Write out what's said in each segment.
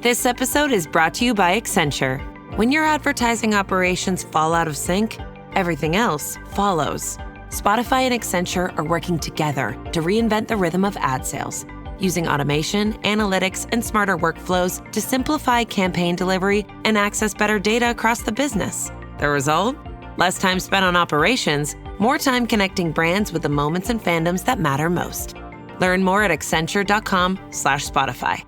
This episode is brought to you by Accenture. When your advertising operations fall out of sync, everything else follows. Spotify and Accenture are working together to reinvent the rhythm of ad sales, using automation, analytics, and smarter workflows to simplify campaign delivery and access better data across the business. The result? Less time spent on operations, more time connecting brands with the moments and fandoms that matter most. Learn more at accenture.com/Spotify.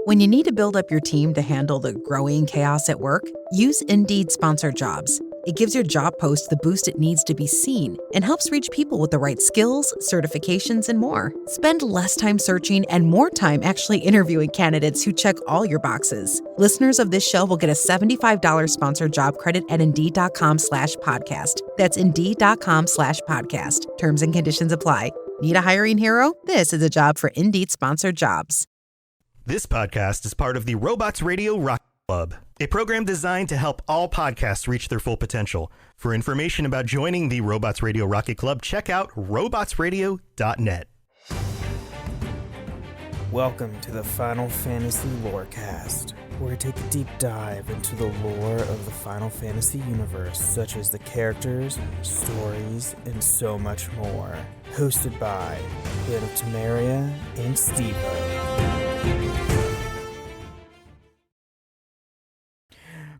When you need to build up your team to handle the growing chaos at work, use Indeed Sponsored Jobs. It gives your job post the boost it needs to be seen and helps reach people with the right skills, certifications, and more. Spend less time searching and more time actually interviewing candidates who check all your boxes. Listeners of this show will get a $75 sponsored job credit at Indeed.com/podcast. That's Indeed.com/podcast. Terms and conditions apply. Need a hiring hero? This is a job for Indeed Sponsored Jobs. This podcast is part of the Robots Radio Rocket Club, a program designed to help all podcasts reach their full potential. For information about joining the Robots Radio Rocket Club, check out robotsradio.net. Welcome to the Final Fantasy Lorecast, where we take a deep dive into the lore of the Final Fantasy universe, such as the characters, stories, and so much more. Hosted by Ben of Temeria and Steve-O.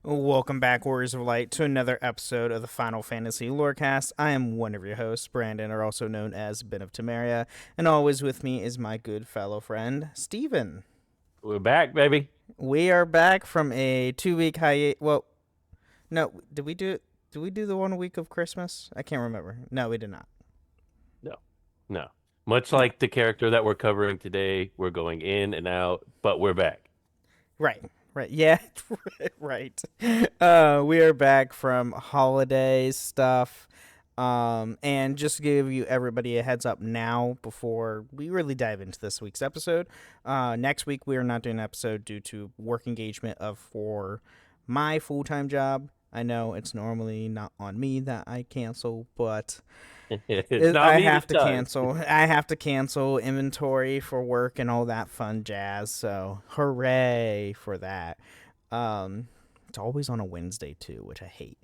Welcome back, Warriors of Light, to another episode of the Final Fantasy Lorecast. I am one of your hosts, Brandon, or also known as Ben of Temeria, and always with me is my good fellow friend, Steven. We're back, baby. We are back from a 2-week hiatus. Well, no, did we do the 1 week of Christmas? I can't remember. No, we did not. No. Much like the character that we're covering today, we're going in and out, but we're back. Right. Yeah, right. We are back from holiday stuff. And just to give you everybody a heads up now before we really dive into this week's episode, next week we are not doing an episode due to work engagement for my full-time job. I know it's normally not on me that I cancel, but I have to cancel. I have to cancel inventory for work and all that fun jazz. So hooray for that. It's always on a Wednesday too, which I hate.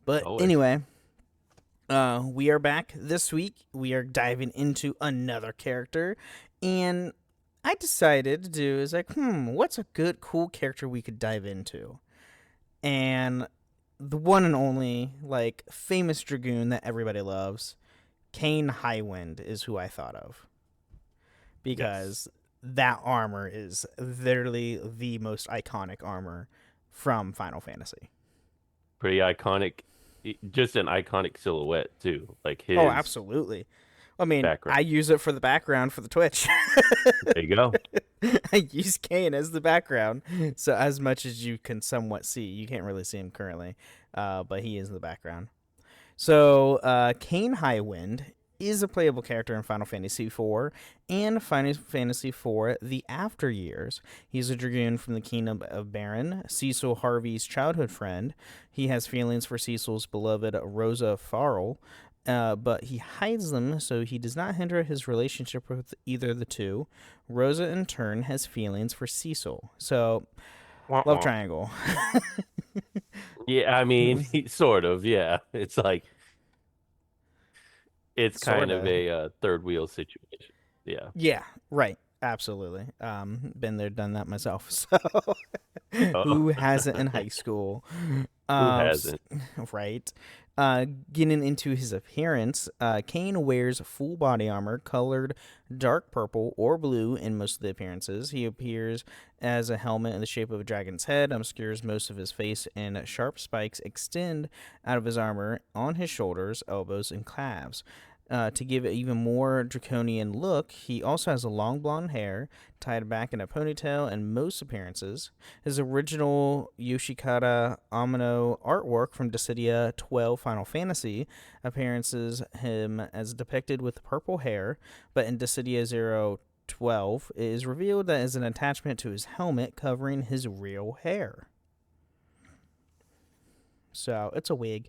But anyway, we are back this week. We are diving into another character, and I decided to do is like, what's a good, cool character we could dive into? And the one and only, like, famous dragoon that everybody loves, Kain Highwind, is who I thought of. Because that armor is literally the most iconic armor from Final Fantasy. Pretty iconic. Just an iconic silhouette, too. Like his. Oh, absolutely. I mean, background. I use it for the background for the Twitch. There you go. I use Kain as the background. So as much as you can somewhat see, you can't really see him currently, but he is the background. So Kain Highwind is a playable character in Final Fantasy IV and Final Fantasy IV The After Years. He's a dragoon from the Kingdom of Baron, Cecil Harvey's childhood friend. He has feelings for Cecil's beloved Rosa Farrell, but he hides them so he does not hinder his relationship with either of the two. Rosa, in turn, has feelings for Cecil. So, love triangle. Yeah, I mean, sort of, yeah. It's like, it's kind of a third wheel situation. Yeah. Yeah, right. Absolutely. Been there, done that myself. So, who hasn't in high school? Who hasn't? Right. Getting into his appearance, Kain wears full body armor colored dark purple or blue in most of the appearances. He appears as a helmet in the shape of a dragon's head, obscures most of his face, and sharp spikes extend out of his armor on his shoulders, elbows, and calves. To give it even more draconian look, he also has a long blonde hair tied back in a ponytail in most appearances. His original Yoshikata Amino artwork from Dissidia 12 Final Fantasy appearances him as depicted with purple hair, but in Dissidia 012 it is revealed that is an attachment to his helmet covering his real hair. So it's a wig.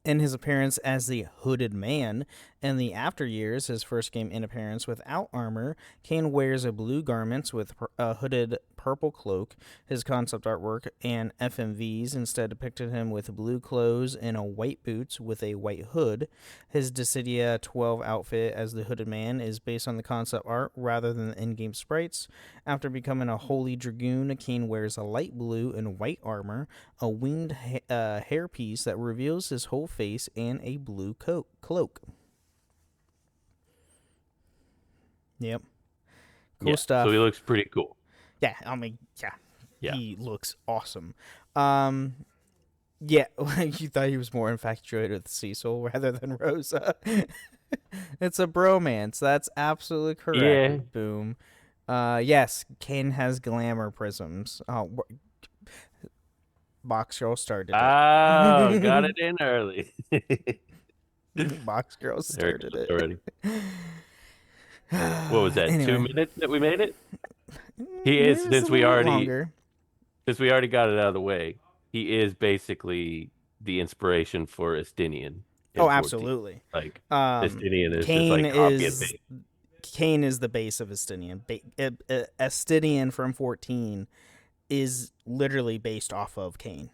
In his appearance as the Hooded Man, In the after years, his first game in appearance without armor, Kain wears a blue garments with a hooded purple cloak. His concept artwork and FMVs instead depicted him with blue clothes and a white boots with a white hood. His Dissidia 12 outfit as the Hooded Man is based on the concept art rather than the in-game sprites. After becoming a holy dragoon, Kain wears a light blue and white armor, a winged hairpiece that reveals his whole face, and a blue cloak. Yep. Cool stuff. So he looks pretty cool. Yeah, I mean, Yeah. He looks awesome. Yeah, you thought he was more infatuated with Cecil rather than Rosa. It's a bromance. That's absolutely correct. Yeah. Boom. Yes, Kain has glamour prisms. Oh, Box Girl started it. Oh, got it in early. Box Girl started it already. What was that? Anyway. 2 minutes that we made it? He is, since we already got it out of the way, he is basically the inspiration for Estinian. Oh, 14. absolutely. Like, Estinian is Kain just like copy and paste. Kain is the base of Estinian. Estinian from 14 is literally based off of Kain.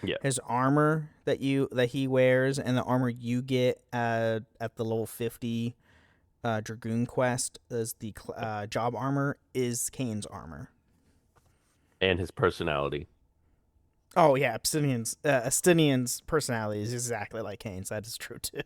Yeah. His armor that he wears and the armor you get at the level 50 Dragoon quest as the job armor is Kain's armor. And his personality. Oh yeah, Estinian's personality is exactly like Kain's. That is true too.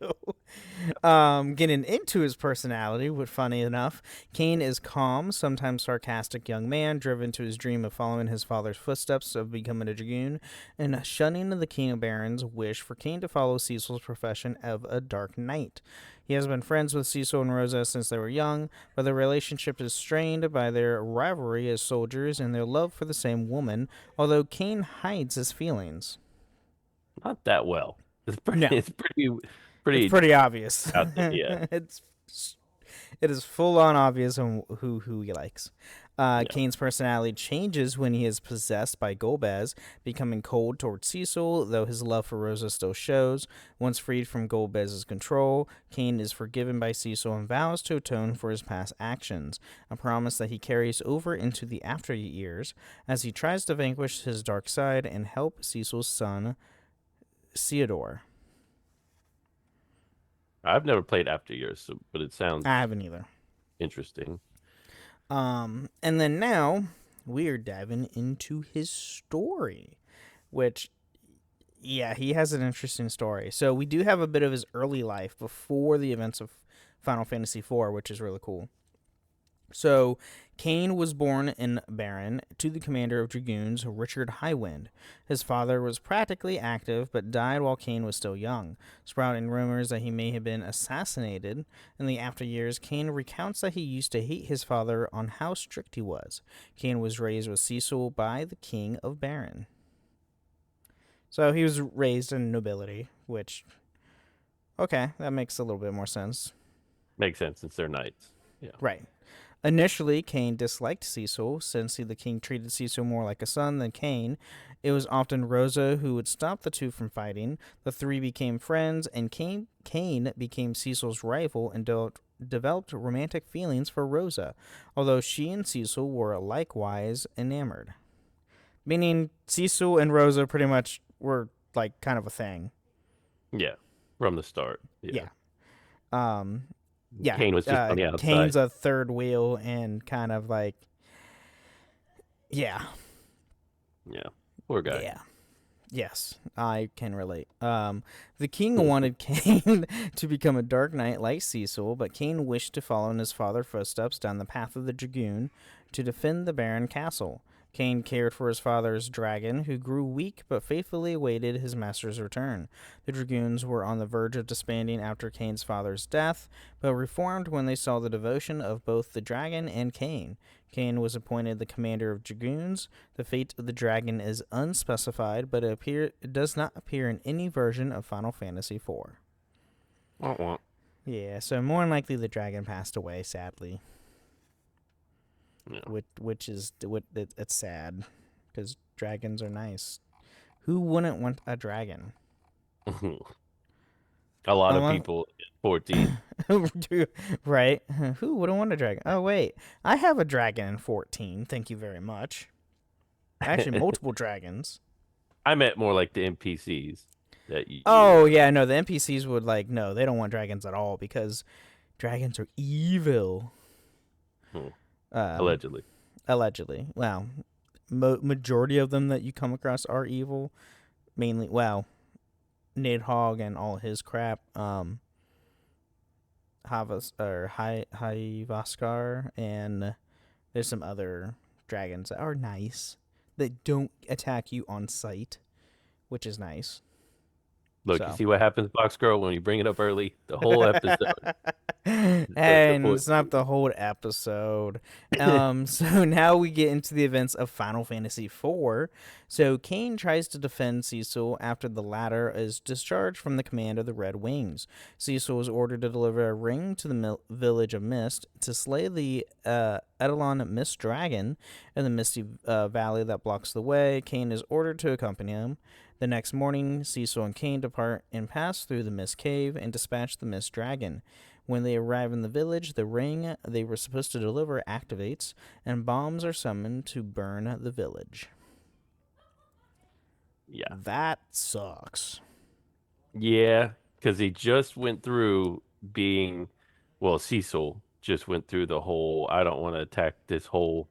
Getting into his personality, but funny enough, Kain is calm, sometimes sarcastic young man, driven to his dream of following his father's footsteps of becoming a dragoon, and shunning the King of Barons' wish for Kain to follow Cecil's profession of a Dark Knight. He has been friends with Cecil and Rosa since they were young, but their relationship is strained by their rivalry as soldiers and their love for the same woman, although Kain hides his feelings. Not that well. It's pretty. No. It's It's pretty obvious. out there, yeah. It is full on obvious on who he likes. Kain's personality changes when he is possessed by Golbez, becoming cold towards Cecil, though his love for Rosa still shows. Once freed from Golbez's control, Kain is forgiven by Cecil and vows to atone for his past actions, a promise that he carries over into the after years as he tries to vanquish his dark side and help Cecil's son, Theodore. I've never played After Years, but it sounds I haven't either. interesting. And then now we are diving into his story, which, yeah, he has an interesting story. So we do have a bit of his early life before the events of Final Fantasy IV, which is really cool. So Kain was born in Baron to the commander of dragoons, Richard Highwind. His father was practically active, but died while Kain was still young, sprouting rumors that he may have been assassinated. In the after years, Kain recounts that he used to hate his father on how strict he was. Kain was raised with Cecil by the king of Baron. So he was raised in nobility, which, okay, that makes a little bit more sense. Makes sense since they're knights. Yeah. Right. Initially, Kain disliked Cecil, since the king treated Cecil more like a son than Kain. It was often Rosa who would stop the two from fighting. The three became friends, and Kain became Cecil's rival and developed romantic feelings for Rosa, although she and Cecil were likewise enamored. Meaning, Cecil and Rosa pretty much were, like, kind of a thing. Yeah, from the start. Yeah. Yeah, Kain was just on the outside. Kain's a third wheel and kind of like, yeah. Yeah, poor guy. Yeah. Yes, I can relate. The king wanted Kain to become a Dark Knight like Cecil, but Kain wished to follow in his father's footsteps down the path of the Dragoon to defend the Baron Castle. Kain cared for his father's dragon, who grew weak but faithfully awaited his master's return. The Dragoons were on the verge of disbanding after Kain's father's death, but reformed when they saw the devotion of both the dragon and Kain. Kain was appointed the commander of Dragoons. The fate of the dragon is unspecified, but it does not appear in any version of Final Fantasy IV. Wah-wah. Yeah, so more than likely the dragon passed away, sadly. Yeah. Which is it's sad because dragons are nice. Who wouldn't want a dragon? A lot of people in 14 Right? Who wouldn't want a dragon? Oh, wait. I have a dragon in 14. Thank you very much. Actually, multiple dragons. I meant more like the NPCs that you. Oh, yeah, no, the NPCs would, no, they don't want dragons at all because dragons are evil. Allegedly. Allegedly. Well, majority of them that you come across are evil. Mainly, Nidhogg and all his crap. Hivaskar, and there's some other dragons that are nice that don't attack you on sight, which is nice. Look, you see what happens, Box Girl, when you bring it up early? The whole episode. And it's not the whole episode. So now we get into the events of Final Fantasy IV. So Kain tries to defend Cecil after the latter is discharged from the command of the Red Wings. Cecil is ordered to deliver a ring to the village of Mist to slay the Eidolon Mist Dragon in the misty valley that blocks the way. Kain is ordered to accompany him. The next morning, Cecil and Kain depart and pass through the Mist Cave and dispatch the Mist Dragon. When they arrive in the village, the ring they were supposed to deliver activates, and bombs are summoned to burn the village. Yeah. That sucks. Yeah, because he just went through Cecil just went through the whole, I don't want to attack this whole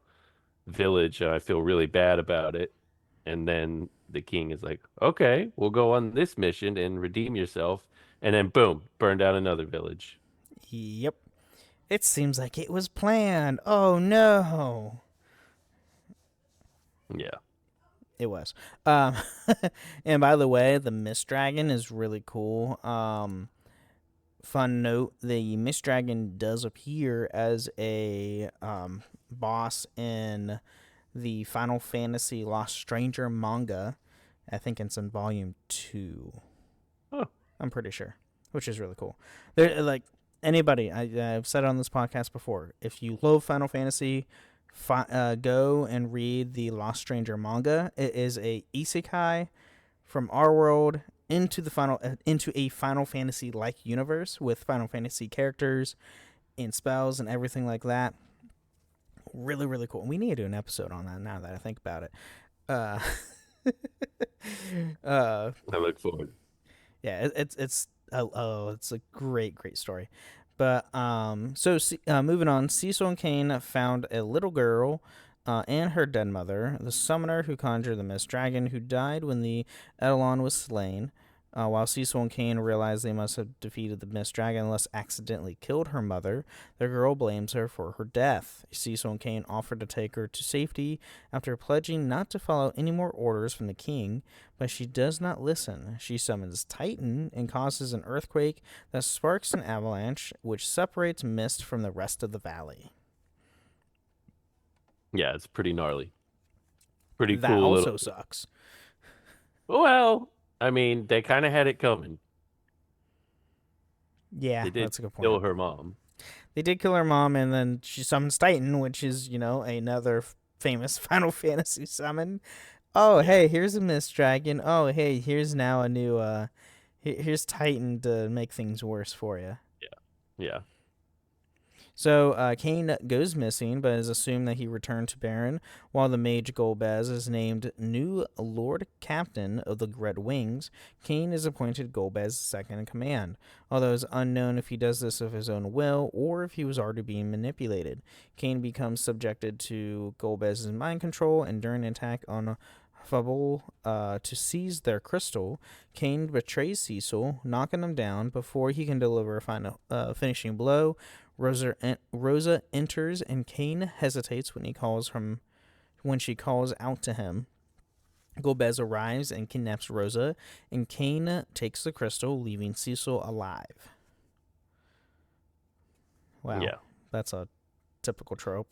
village, and I feel really bad about it. And then the king is like, okay, we'll go on this mission and redeem yourself. And then boom, burn down another village. Yep. It seems like it was planned. Oh no. Yeah. It was. And by the way, the Mist Dragon is really cool. Fun note, the Mist Dragon does appear as a boss in the Final Fantasy Lost Stranger manga. I think it's in volume 2. Oh. I'm pretty sure, which is really cool. They're anybody, I've said it on this podcast before, if you love Final Fantasy, go and read the Lost Stranger manga. It is a isekai from our world into a Final Fantasy like universe with Final Fantasy characters and spells and everything like that. Really, really cool. We need to do an episode on that now that I think about it. I look forward. Yeah, it's a great story. But moving on, Cecil and Kain found a little girl and her dead mother, the summoner who conjured the Mist Dragon, who died when the Eidolon was slain. While Cecil and Kain realize they must have defeated the Mist Dragon unless accidentally killed her mother, the girl blames her for her death. Cecil and Kain offer to take her to safety after pledging not to follow any more orders from the king, but she does not listen. She summons Titan and causes an earthquake that sparks an avalanche, which separates Mist from the rest of the valley. Yeah, it's pretty gnarly. Pretty that cool. That also sucks. Well, I mean, they kind of had it coming. Yeah, that's a good point. Kill her mom. They did kill her mom, and then she summons Titan, which is, another famous Final Fantasy summon. Oh, hey, here's a Mist Dragon. Oh, hey, here's now a new, here's Titan to make things worse for you. Yeah. So, Kain goes missing, but is assumed that he returned to Baron, while the mage Golbez is named new Lord Captain of the Red Wings. Kain is appointed Golbez's second in command, although it's unknown if he does this of his own will or if he was already being manipulated. Kain becomes subjected to Golbez's mind control, and during an attack on Fabul to seize their crystal, Kain betrays Cecil, knocking him down before he can deliver a final finishing blow. Rosa enters, and Kain hesitates when she calls out to him. Golbez arrives and kidnaps Rosa, and Kain takes the crystal, leaving Cecil alive. Wow, yeah. That's a typical trope.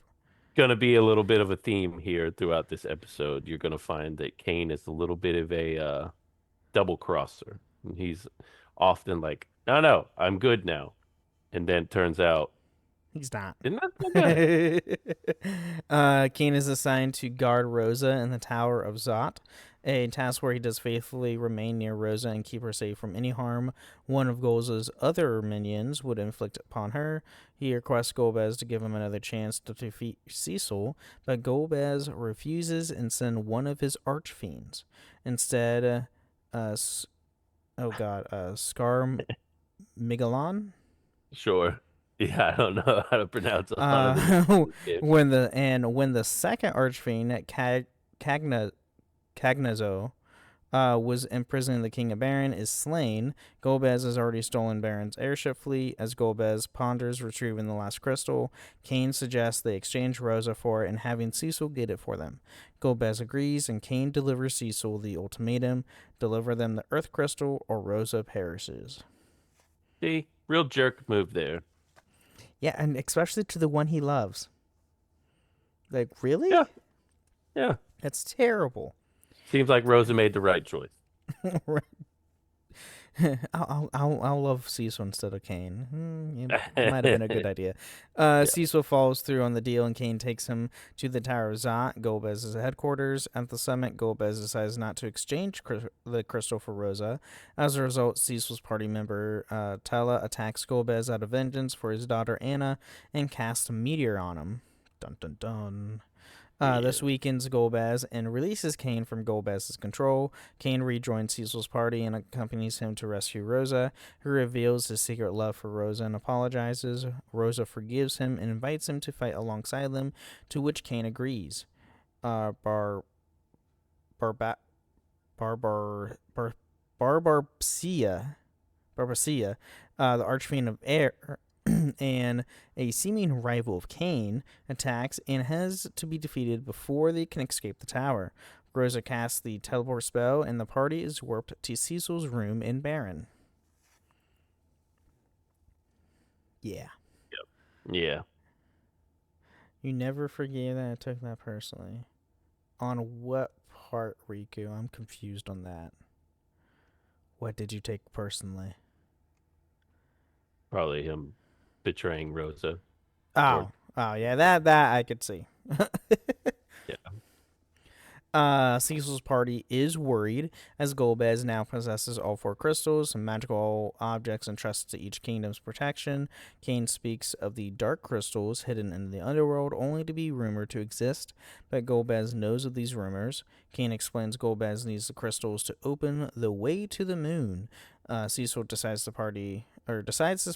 Gonna be a little bit of a theme here throughout this episode. You're gonna find that Kain is a little bit of a double crosser. He's often like, no, I'm good now. And then turns out he's not. Isn't that so good? Kain is assigned to guard Rosa in the Tower of Zot. a task where he does faithfully remain near Rosa and keep her safe from any harm one of Golbez's other minions would inflict upon her. He requests Golbez to give him another chance to defeat Cecil, but Golbez refuses and sends one of his archfiends. Instead, Scar Migalon? Sure. Yeah, I don't know how to pronounce a lot of the names. when the second archfiend Cagnazo was imprisoning the King of Baron is slain, Golbez has already stolen Baron's airship fleet. As Golbez ponders retrieving the last crystal, Kain suggests they exchange Rosa for it and having Cecil get it for them. Golbez agrees, and Kain delivers Cecil the ultimatum: deliver them the Earth Crystal or Rosa perishes. See, real jerk move there. Yeah, and especially to the one he loves. Like, really? Yeah. That's terrible. Seems like Rosa made the right choice. I'll love Cecil instead of Kain. It might have been a good idea. Cecil follows through on the deal, and Kain takes him to the Tower of Zot, Golbez's headquarters. At the summit, Golbez decides not to exchange the crystal for Rosa. As a result, Cecil's party member Tella attacks Golbez out of vengeance for his daughter Anna and casts a meteor on him. Dun dun dun. This weakens Golbez and releases Kain from Golbez's control. Kain rejoins Cecil's party and accompanies him to rescue Rosa, who reveals his secret love for Rosa and apologizes. Rosa forgives him and invites him to fight alongside them, to which Kain agrees. Barbarcia, the Archfiend of Air, and a seeming rival of Kain, attacks and has to be defeated before they can escape the tower. Rosa casts the teleport spell, and the party is warped to Cecil's room in Baron. Yeah. Yeah. You never forgave that I took that personally. On what part, Riku? I'm confused on that. What did you take personally? Probably him betraying Rosa. Oh, yeah, that I could see. Cecil's party is worried as Golbez now possesses all 4 crystals and magical objects entrusted to each kingdom's protection. Kain speaks of the dark crystals hidden in the underworld only to be rumored to exist, but Golbez knows of these rumors. Kain explains Golbez needs the crystals to open the way to the moon. Cecil decides his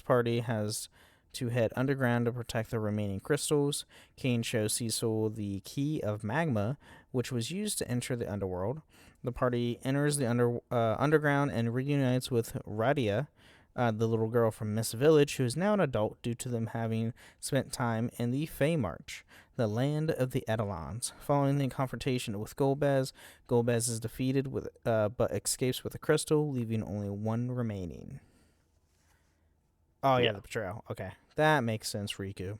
party has to head underground to protect the remaining crystals. Kain shows Cecil the key of magma, which was used to enter the underworld. The party enters the underground and reunites with Radia, the little girl from Mist Village, who is now an adult due to them having spent time in the Fey March, the land of the Eidolons. Following the confrontation with Golbez, Golbez is defeated but escapes with a crystal, leaving only one remaining. Oh, yeah, the betrayal. Okay. That makes sense, Riku.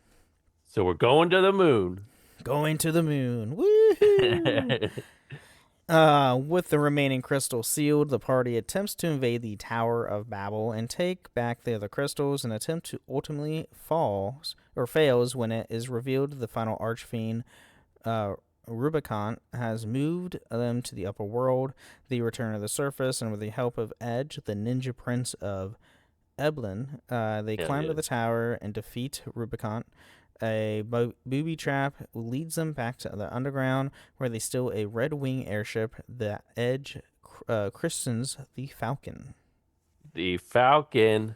So we're going to the moon. Going to the moon. Woohoo! With the remaining crystals sealed, the party attempts to invade the Tower of Babel and take back the other crystals. An attempt to ultimately fails when it is revealed the final Archfiend, Rubicon, has moved them to the upper world. They return to the surface, and with the help of Edge, the ninja prince of Eblin, they climb to the tower and defeat Rubicon. A booby trap leads them back to the underground, where they steal a red wing airship that Edge christens the Falcon. The Falcon. I'm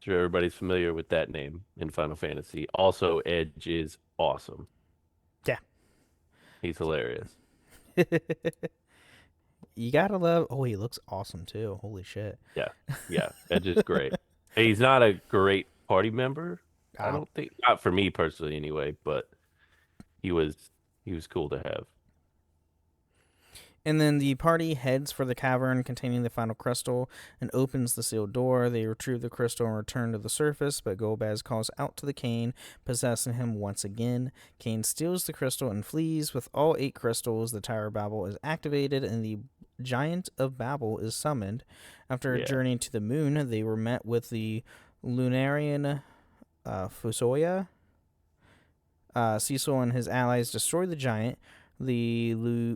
sure everybody's familiar with that name in Final Fantasy. Also, Edge is awesome. Yeah. He's hilarious. You gotta love... Oh, he looks awesome, too. Holy shit. Yeah. Edge is great. He's not a great party member. I don't think, not for me personally anyway, but he was cool to have. And then the party heads for the cavern containing the final crystal and opens the sealed door. They retrieve the crystal and return to the surface, but Golbez calls out to the Kain, possessing him once again. Kain steals the crystal and flees. With all 8 crystals, the Tower of Babel is activated and the Giant of Babel is summoned. After a journey to the moon, they were met with the Lunarian Fusoya. Cecil and his allies destroy the giant. The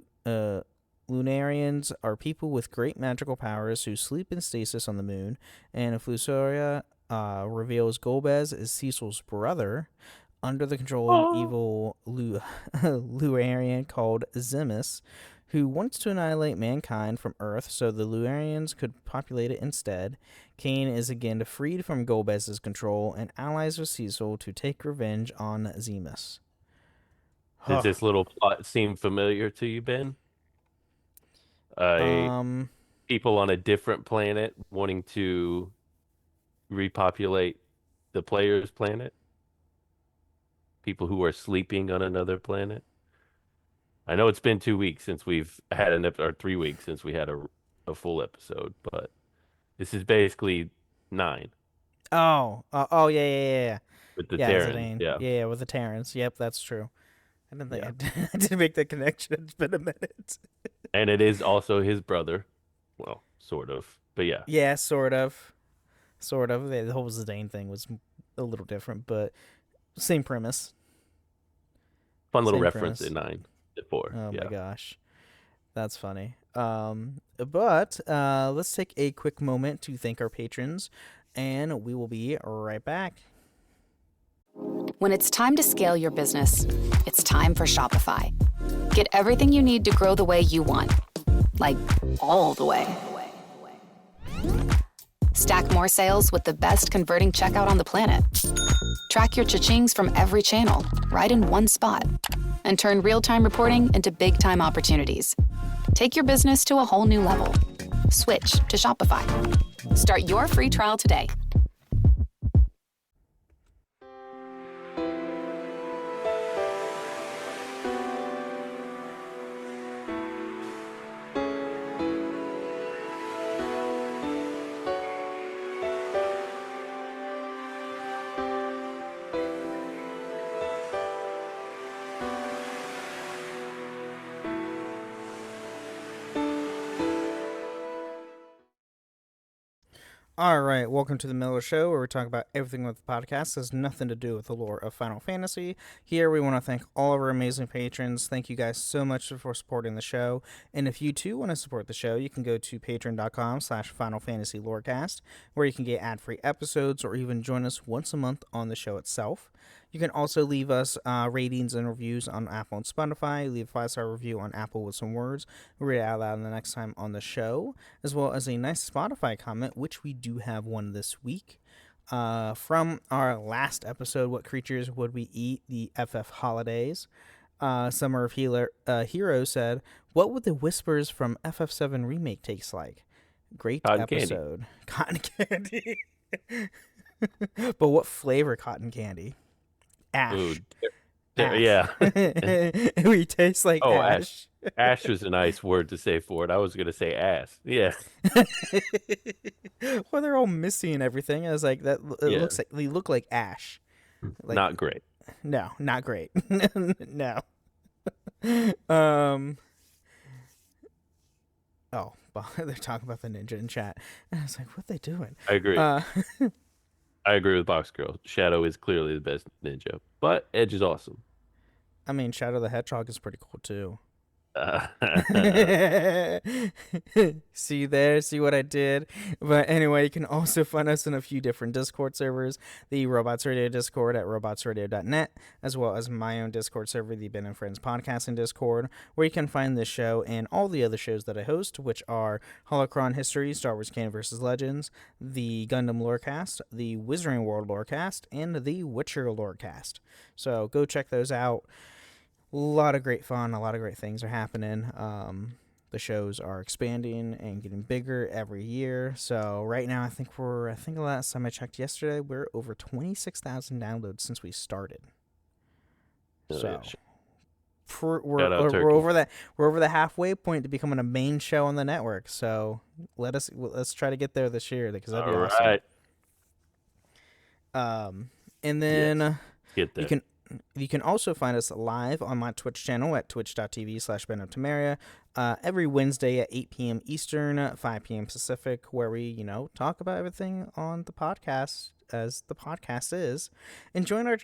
Lunarians are people with great magical powers who sleep in stasis on the moon, and Flusoria reveals Golbez is Cecil's brother, under the control of evil Luarian called Zimus, who wants to annihilate mankind from Earth so the Luarians could populate it instead. Kain is again freed from Golbez's control and allies with Cecil to take revenge on Zimus. Does this little plot seem familiar to you, Ben? People on a different planet wanting to repopulate the player's planet? People who are sleeping on another planet? I know it's been 2 weeks since we've had or 3 weeks since we had a full episode, but this is basically 9. Yeah. With the Terrans, yeah, with the Terrans. Yep, that's true. I didn't think I didn't make the connection. It's been a minute. And it is also his brother. Well, sort of, but yeah. Yeah, sort of. The whole Zidane thing was a little different, but same premise. Fun little reference in 9 to 4. Oh my gosh, that's funny. But let's take a quick moment to thank our patrons, and we will be right back. When it's time to scale your business, it's time for Shopify. Get everything you need to grow the way you want, like all the way. Stack more sales with the best converting checkout on the planet. Track your cha-chings from every channel, right in one spot. And turn real-time reporting into big-time opportunities. Take your business to a whole new level. Switch to Shopify. Start your free trial today. All right, welcome to the Miller Show, where we talk about everything with the podcast that has nothing to do with the lore of Final Fantasy. Here, we want to thank all of our amazing patrons. Thank you guys so much for supporting the show. And if you too want to support the show, you can go to patreon.com/Final Fantasy Lorecast, where you can get ad-free episodes or even join us once a month on the show itself. You can also leave us ratings and reviews on Apple and Spotify. Leave a 5-star review on Apple with some words. We'll read it out loud the next time on the show, as well as a nice Spotify comment, which we do have one this week. From our last episode, What Creatures Would We Eat? The FF Holidays. Summer of Hero said, what would the whispers from FF7 Remake taste like? Great Cotton episode. Cotton candy. But what flavor cotton candy? Ash. Ooh, Ash. Yeah. We taste like ash. Ash was a nice word to say for it. I was going to say ass. Yeah. Well, they're all missy and everything. I was like, looks like they look like ash. Like, not great. No, not great. No. Oh, they're talking about the ninja in chat. And I was like, what are they doing? I agree. I agree with Box Girl. Shadow is clearly the best ninja, but Edge is awesome. I mean, Shadow the Hedgehog is pretty cool too. See what I did? But anyway, you can also find us in a few different Discord servers. The Robots Radio Discord at robotsradio.net, as well as my own Discord server, the Ben and Friends Podcasting Discord, where you can find this show and all the other shows that I host, which are Holocron History, Star Wars Canon vs. Legends, the Gundam Lorecast, the Wizarding World Lorecast, and the Witcher Lorecast. So go check those out. A lot of great fun, a lot of great things are happening. The shows are expanding and getting bigger every year. So right now, I think the last time I checked yesterday, we're over 26,000 downloads since we started. So we're over the halfway point to becoming a main show on the network. So let's try to get there this year, because that'd be awesome. Right. And then get there. You can also find us live on my Twitch channel at twitch.tv/BenOfTamaria every Wednesday at 8 p.m. Eastern, 5 p.m. Pacific, where we, talk about everything on the podcast as the podcast is, and join our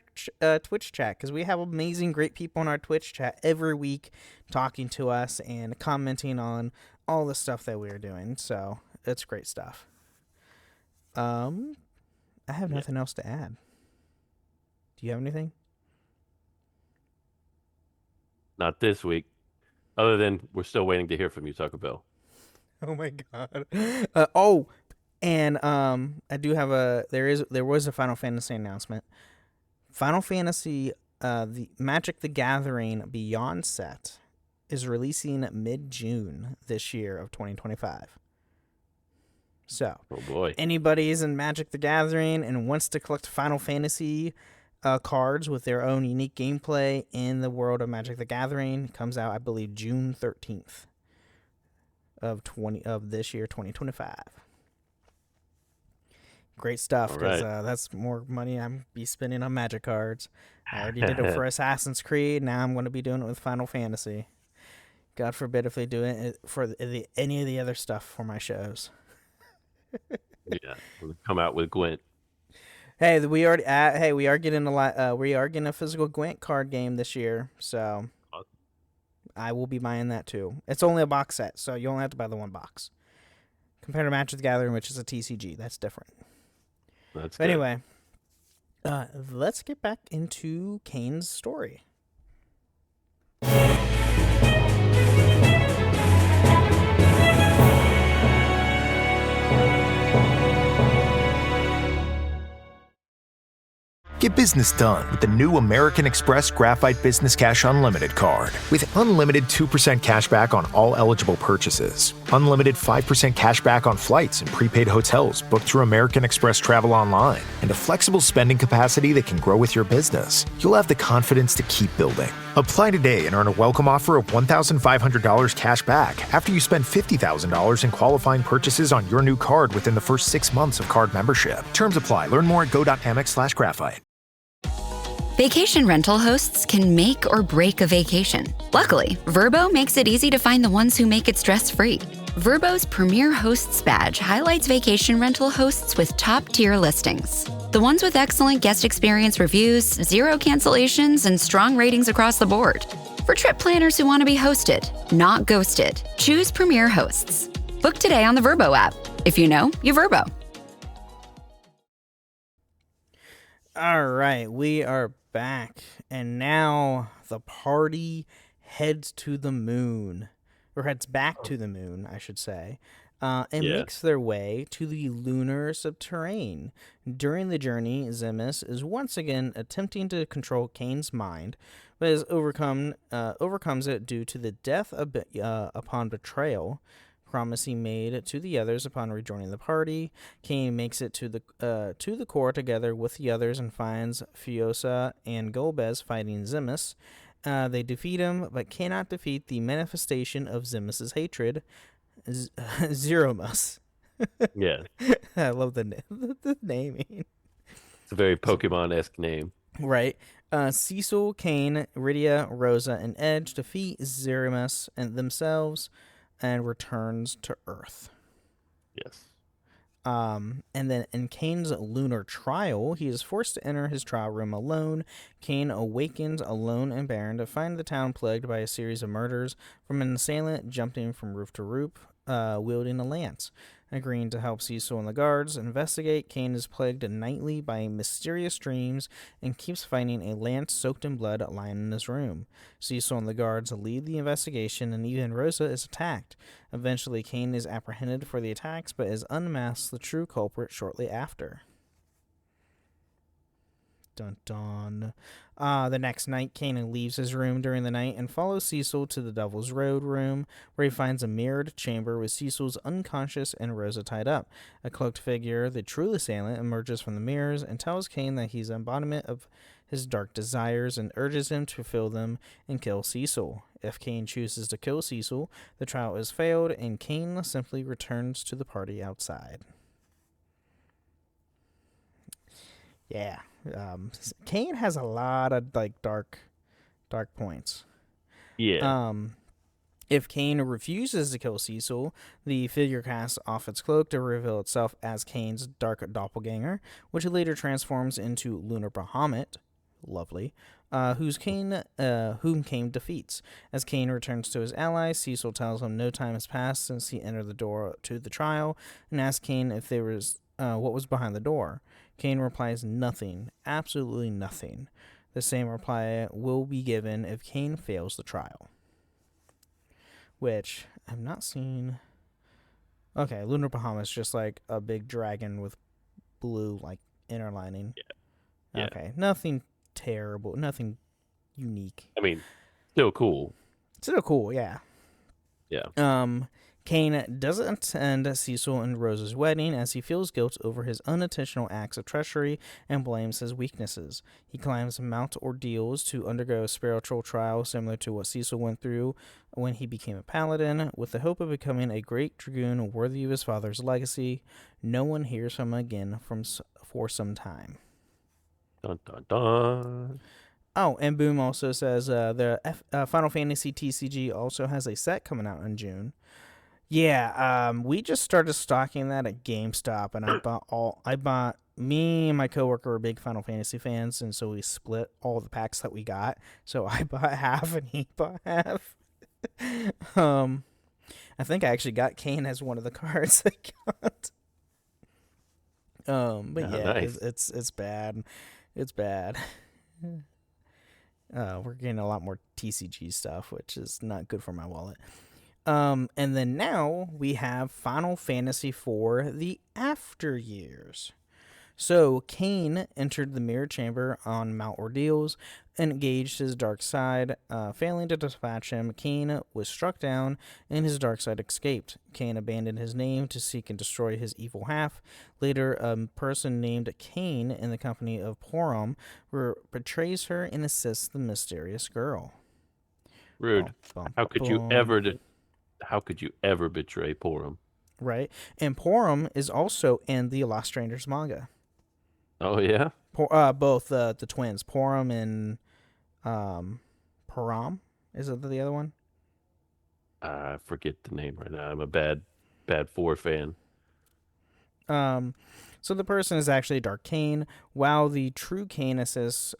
Twitch chat, because we have amazing, great people in our Twitch chat every week talking to us and commenting on all the stuff that we're doing. So it's great stuff. I have nothing else to add. Do you have anything? Not this week. Other than we're still waiting to hear from you, Taco Bell. Oh my god. And I do have there was a Final Fantasy announcement. Final Fantasy the Magic the Gathering Beyond set is releasing mid-June this year of 2025. So, oh boy, anybody's in Magic the Gathering and wants to collect Final Fantasy cards with their own unique gameplay in the world of Magic the Gathering, comes out, I believe, June 13th of this year, 2025. Great stuff, because that's more money I'm be spending on Magic cards. I already did it for Assassin's Creed. Now I'm going to be doing it with Final Fantasy. God forbid if they do it for any of the other stuff for my shows. Yeah, we'll come out with Gwent. Hey, we are getting a physical Gwent card game this year, so I will be buying that too. It's only a box set, so you only have to buy the one box. Compared to Magic the Gathering, which is a TCG, that's different. That's but anyway, let's get back into Kain's story. Get business done with the new American Express Graphite Business Cash Unlimited card. With unlimited 2% cash back on all eligible purchases, unlimited 5% cash back on flights and prepaid hotels booked through American Express Travel Online, and a flexible spending capacity that can grow with your business, you'll have the confidence to keep building. Apply today and earn a welcome offer of $1,500 cash back after you spend $50,000 in qualifying purchases on your new card within the first 6 months of card membership. Terms apply. Learn more at go.amex/graphite. Vacation rental hosts can make or break a vacation. Luckily, Vrbo makes it easy to find the ones who make it stress-free. Vrbo's Premier Hosts badge highlights vacation rental hosts with top-tier listings. The ones with excellent guest experience reviews, 0 cancellations, and strong ratings across the board. For trip planners who want to be hosted, not ghosted, choose Premier Hosts. Book today on the Vrbo app. If you know, you Vrbo. All right, we are back, and now the party heads to the moon, or heads back to the moon, I should say, and makes their way to the lunar subterrane. During the journey, Zemus is once again attempting to control Kain's mind, but overcomes it due to the death upon betrayal promise he made to the others upon rejoining the party. Kain makes it to the core together with the others and finds Fiosa and Golbez fighting Zemus. They defeat him, but cannot defeat the manifestation of Zemus's hatred, Zeromus. Yeah. I love the naming. It's a very Pokemon-esque name. Right. Cecil, Kain, Rydia, Rosa, and Edge defeat Zeromus and themselves and returns to Earth. Yes. And then in Kain's lunar trial, he is forced to enter his trial room alone. Kain awakens alone and barren to find the town plagued by a series of murders from an assailant jumping from roof to roof, wielding a lance. Agreeing to help Cecil and the guards investigate, Kain is plagued nightly by mysterious dreams and keeps finding a lance soaked in blood lying in his room. Cecil and the guards lead the investigation, and even Rosa is attacked. Eventually, Kain is apprehended for the attacks, but is unmasked the true culprit shortly after. Dun dun. The next night, Kain leaves his room during the night and follows Cecil to the Devil's Road room, where he finds a mirrored chamber with Cecil's unconscious and Rosa tied up. A cloaked figure, the true assailant, emerges from the mirrors and tells Kain that he's an embodiment of his dark desires and urges him to fulfill them and kill Cecil. If Kain chooses to kill Cecil, the trial is failed, and Kain simply returns to the party outside. Yeah. Kain has a lot of dark points. Yeah. If Kain refuses to kill Cecil, the figure casts off its cloak to reveal itself as Kain's dark doppelganger, which later transforms into Lunar Bahamut. Lovely. Whom Kain defeats. As Kain returns to his ally, Cecil tells him no time has passed since he entered the door to the trial, and asks Kain if there was what was behind the door. Kain replies nothing, absolutely nothing. The same reply will be given if Kain fails the trial. Which I've not seen. Okay, Lunar Bahamut's just like a big dragon with blue like inner lining. Yeah. Okay, nothing terrible, nothing unique. I mean, still cool. Still cool, yeah. Yeah. Kain doesn't attend Cecil and Rose's wedding as he feels guilt over his unintentional acts of treachery and blames his weaknesses. He climbs Mount Ordeals to undergo a spiritual trial similar to what Cecil went through when he became a paladin, with the hope of becoming a great dragoon worthy of his father's legacy. No one hears from him again for some time. Dun, dun, dun. Oh, and Boom also says the Final Fantasy TCG also has a set coming out in June. Yeah, we just started stocking that at GameStop, and me and my coworker were big Final Fantasy fans, and so we split all the packs that we got. So I bought half, and he bought half. I think I actually got Kain as one of the cards I got. But yeah, nice. it's bad. It's bad. We're getting a lot more TCG stuff, which is not good for my wallet. And then now we have Final Fantasy IV: The After Years. So Kain entered the mirror chamber on Mount Ordeals and engaged his dark side. Failing to dispatch him, Kain was struck down and his dark side escaped. Kain abandoned his name to seek and destroy his evil half. Later, a person named Kain in the company of Porom betrays her and assists the mysterious girl. Rude. How could you ever betray Porom? Right. And Porom is also in the Lost Strangers manga. Oh, yeah? Both the twins, Porom and Param. Is it the other one? I forget the name right now. I'm a bad 4 fan. So the person is actually Dark Kain, while the true Kain assists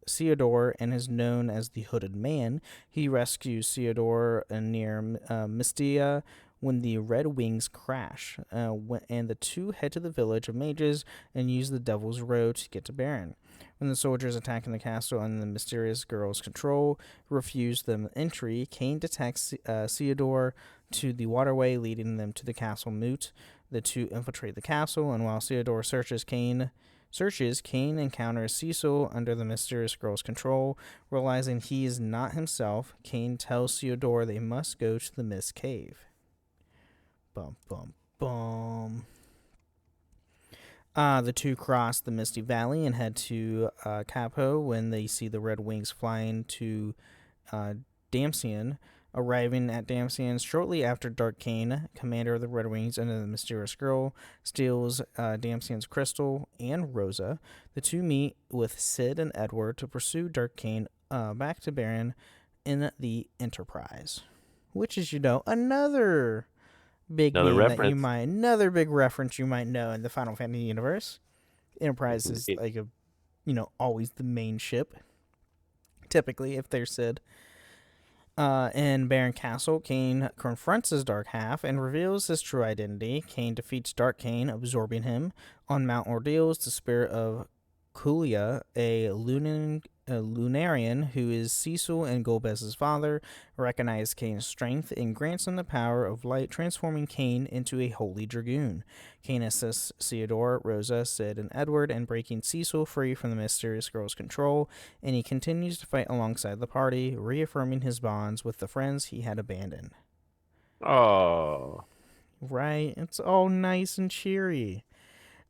Theodore and is known as the Hooded Man. He rescues Theodore near Mystia when the Red Wings crash, and the two head to the village of mages and use the Devil's Road to get to Baron. When the soldiers attacking the castle under the mysterious girl's control refuse them entry, Kain detects Theodore to the waterway leading them to the castle moot. The two infiltrate the castle, and while Theodore searches, Kain encounters Cecil under the mysterious girl's control. Realizing he is not himself, Kain tells Theodore they must go to the Mist Cave. Bum, bum, bum. The two cross the Misty Valley and head to Capo when they see the Red Wings flying to Damcian. Arriving at Damcian shortly after Dark Kain, commander of the Red Wings and the mysterious girl, steals Damcian's crystal and Rosa. The two meet with Sid and Edward to pursue Dark Kain back to Baron in the Enterprise. Which is, another big another big reference you might know in the Final Fantasy universe. Enterprise is like always the main ship. Typically, if they're Sid. In Baron Castle, Kain confronts his dark half and reveals his true identity. Kain defeats Dark Kain, absorbing him. On Mount Ordeals, the spirit of Kulia, a Lunarian who is Cecil and Golbez's father, recognizes Kain's strength and grants him the power of light, transforming Kain into a holy dragoon. Kain assists Theodore, Rosa, Sid, and Edward in breaking Cecil free from the mysterious girl's control, and he continues to fight alongside the party, reaffirming his bonds with the friends he had abandoned. Oh. Right? It's all nice and cheery.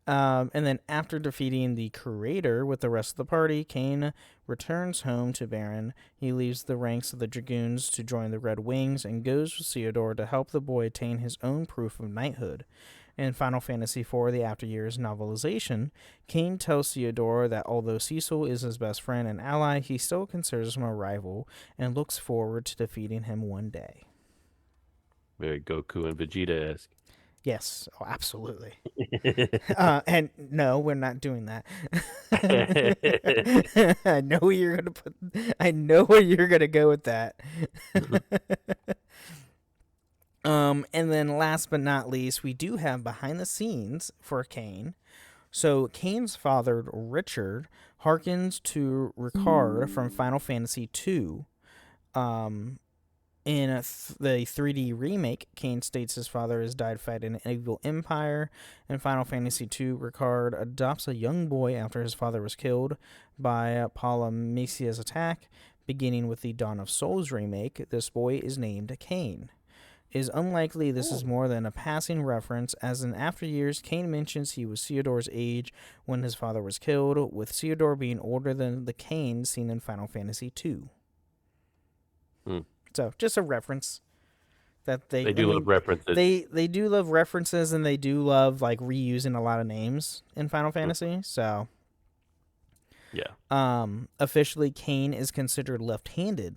And then after defeating the Creator with the rest of the party, Kain returns home to Baron. He leaves the ranks of the Dragoons to join the Red Wings and goes with Theodore to help the boy attain his own proof of knighthood. In Final Fantasy IV: The After Years novelization, Kain tells Theodore that although Cecil is his best friend and ally, he still considers him a rival and looks forward to defeating him one day. Very Goku and Vegeta-esque. Yes, oh, absolutely. And no, we're not doing that. I know where you're gonna put. I know where you're gonna go with that. And then last but not least, we do have behind the scenes for Kain. So Kain's father, Richard, harkens to Ricard from Final Fantasy II. In the 3D remake, Kain states his father has died fighting an evil empire. In Final Fantasy II, Ricard adopts a young boy after his father was killed by Polymacia's attack. Beginning with the Dawn of Souls remake, this boy is named Kain. It is unlikely this is more than a passing reference, as in after years, Kain mentions he was Theodore's age when his father was killed, with Theodore being older than the Kain seen in Final Fantasy II. So, just a reference that they do love references. They do love references, and they do love like reusing a lot of names in Final Fantasy. So, yeah. Officially, Kain is considered left-handed.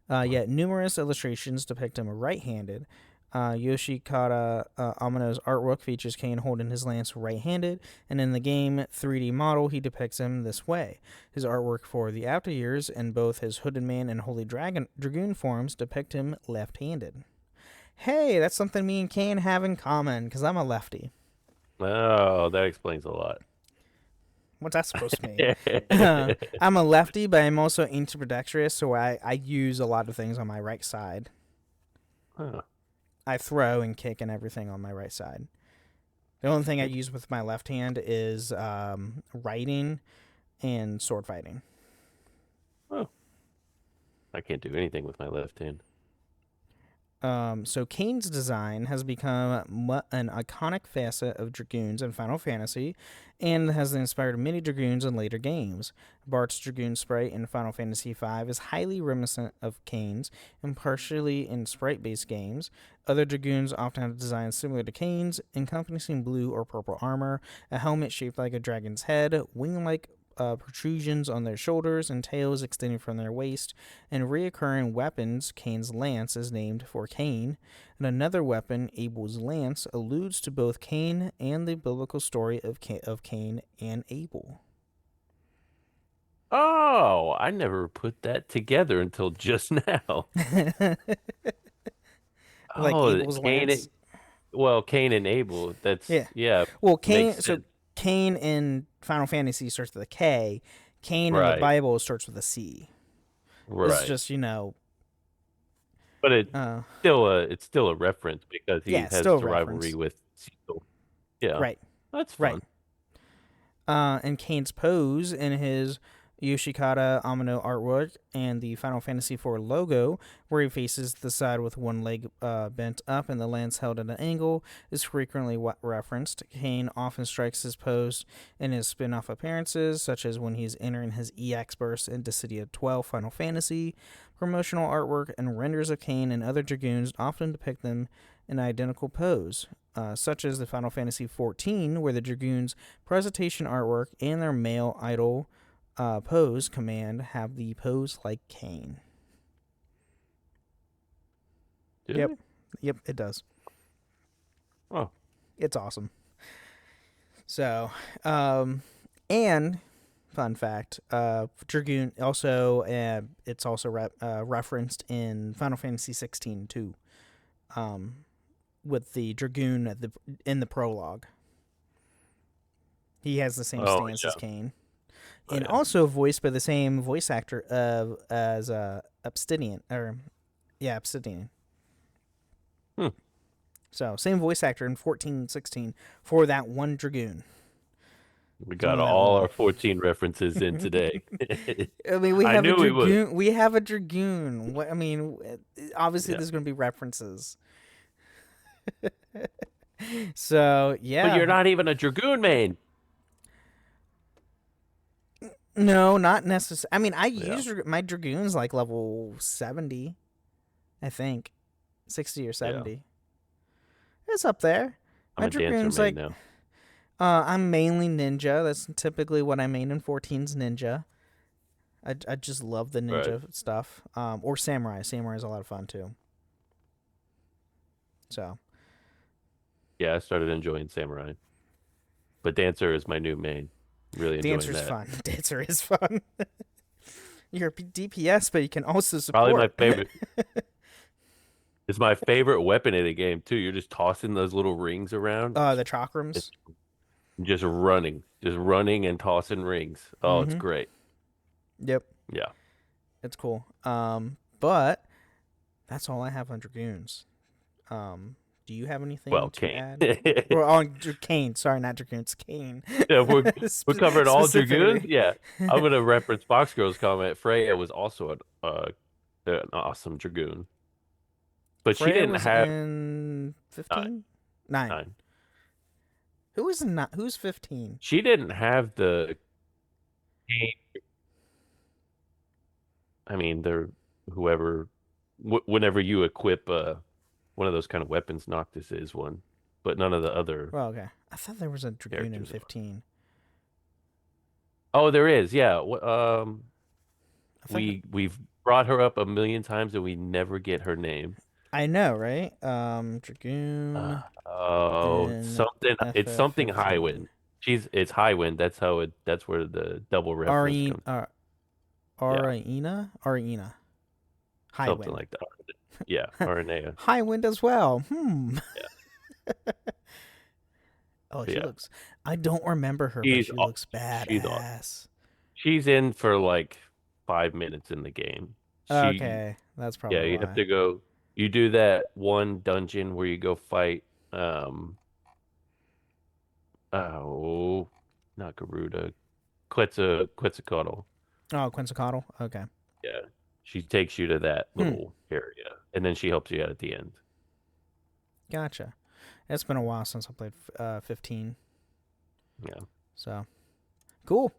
Yet numerous illustrations depict him right-handed. Yoshikata Amano's artwork features Kain holding his lance right-handed, and in the game 3D model, he depicts him this way. His artwork for the After Years and both his Hooded Man and Holy Dragoon forms depict him left-handed. Hey, that's something me and Kain have in common, because I'm a lefty. Oh, that explains a lot. What's that supposed to mean? I'm a lefty, but I'm also ambidextrous, so I use a lot of things on my right side. Huh. I throw and kick and everything on my right side. The only thing I use with my left hand is writing and sword fighting. Oh. I can't do anything with my left hand. So Kain's design has become an iconic facet of dragoons in Final Fantasy, and has inspired many dragoons in later games. Bart's dragoon sprite in Final Fantasy V is highly reminiscent of Kain's, and partially in sprite-based games. Other dragoons often have designs similar to Kain's, encompassing blue or purple armor, a helmet shaped like a dragon's head, wing-like protrusions on their shoulders, and tails extending from their waist, and reoccurring weapons. Kain's lance is named for Kain, and another weapon, Abel's lance, alludes to both Kain and the biblical story of Cain and Abel. Oh, I never put that together until just now. Like Abel's lance. Well, Cain and Abel. That's yeah. Well, Cain. So Cain in Final Fantasy starts with a K. Cain in the Bible starts with a C. Right. It's just But it's still a reference because he has the rivalry with Cecil. Yeah. Right. That's fun. Right. And Kain's pose in his Yoshikata Amano artwork and the Final Fantasy IV logo, where he faces the side with one leg bent up and the lance held at an angle, is frequently referenced. Kain often strikes his pose in his spin-off appearances, such as when he's entering his EX burst in Dissidia 12 Final Fantasy. Promotional artwork and renders of Kain and other dragoons often depict them in identical pose, such as the Final Fantasy XIV, where the dragoons' presentation artwork and their male idol pose command have the pose like Kain. Yep, it does. Oh, it's awesome. So, and fun fact, dragoon also it's also referenced in Final Fantasy 16 too, with the dragoon in the prologue. He has the same stance as Kain. And also voiced by the same voice actor as Obsidian. Obsidian. So, same voice actor in 14 and 16 for that one dragoon. We got all our 14 references in today. I mean, we have a dragoon. We have a dragoon. I mean, obviously there's going to be references. So, yeah. But you're not even a dragoon main. No, not necessarily. I mean, I use my dragoons like level 70, I think. 60 or 70. Yeah. It's up there. My dragoons like now. I'm mainly ninja. That's typically what I main in 14's ninja. I just love the ninja stuff. Or samurai. Samurai is a lot of fun too. So Yeah, I started enjoying Samurai. But Dancer is my new main. Really enjoying Dancer's that. fun. Dancer is fun. You're a DPS, but you can also support. Probably my favorite. It's my favorite weapon in the game too. You're just tossing those little rings around. The chakrams. It's just running and tossing rings. Oh, it's great. Yep. Yeah. It's cool. But that's all I have on dragoons. Do you have anything to Kain. add? Or on Kain. Sorry, not dragoons. Kain. Yeah, we're covering all Specifically. dragoons. Yeah, I'm gonna reference Box Girl's comment. Freya was also an awesome dragoon, but Freya she didn't was have in 15? 9. 9. Who's 15? She didn't have the. I mean, whenever you equip one of those kind of weapons, Noctis is one, but none of the other. Well, okay. I thought there was a dragoon in characters are. 15. Oh, there is. Yeah. I We've brought her up a million times and we never get her name. I know, right? Dragoon. Something. It's something FF15. Highwind. It's Highwind. That's where the double reference comes. Arena? Highwind. Something like that. Yeah, Aranea. Highwind as well. Yeah. Oh, she looks. I don't remember her, but she looks badass. She's in for like 5 minutes in the game. Okay, that's probably you why. have to go. You do that one dungeon where you go fight. Oh, not Garuda. Quetzalcoatl. Oh, Quetzalcoatl. Okay. Yeah, she takes you to that little area, and then she helps you out at the end. Gotcha. It's been a while since I played 15. Yeah. So, cool.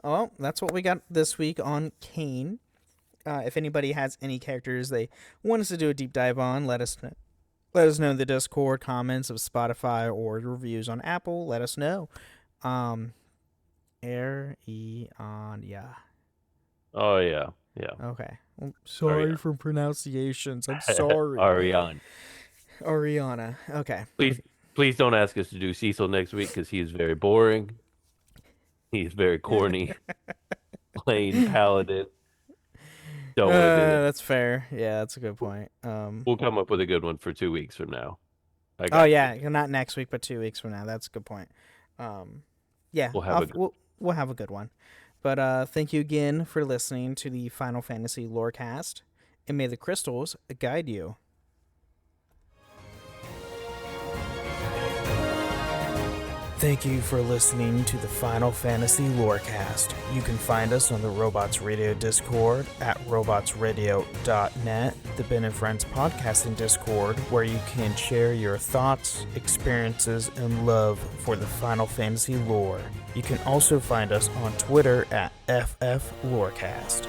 Well, that's what we got this week on Kain. If anybody has any characters they want us to do a deep dive on, let us know. Let us know in the Discord, comments of Spotify, or reviews on Apple. Let us know. Yeah. Oh yeah. Yeah. Okay. Well, sorry for pronunciations. I'm sorry. Ariana. Okay. Please don't ask us to do Cecil next week because he is very boring. He's very corny. Plain paladin. Don't want to do that. That's fair. Yeah, that's a good point. We'll come up with a good one for 2 weeks from now. Yeah, not next week, but 2 weeks from now. That's a good point. Yeah, we'll have a good one. But thank you again for listening to the Final Fantasy Lorecast, and may the crystals guide you. Thank you for listening to the Final Fantasy Lorecast. You can find us on the Robots Radio Discord at robotsradio.net, the Ben and Friends podcasting Discord, where you can share your thoughts, experiences, and love for the Final Fantasy lore. You can also find us on Twitter at FF Lorecast.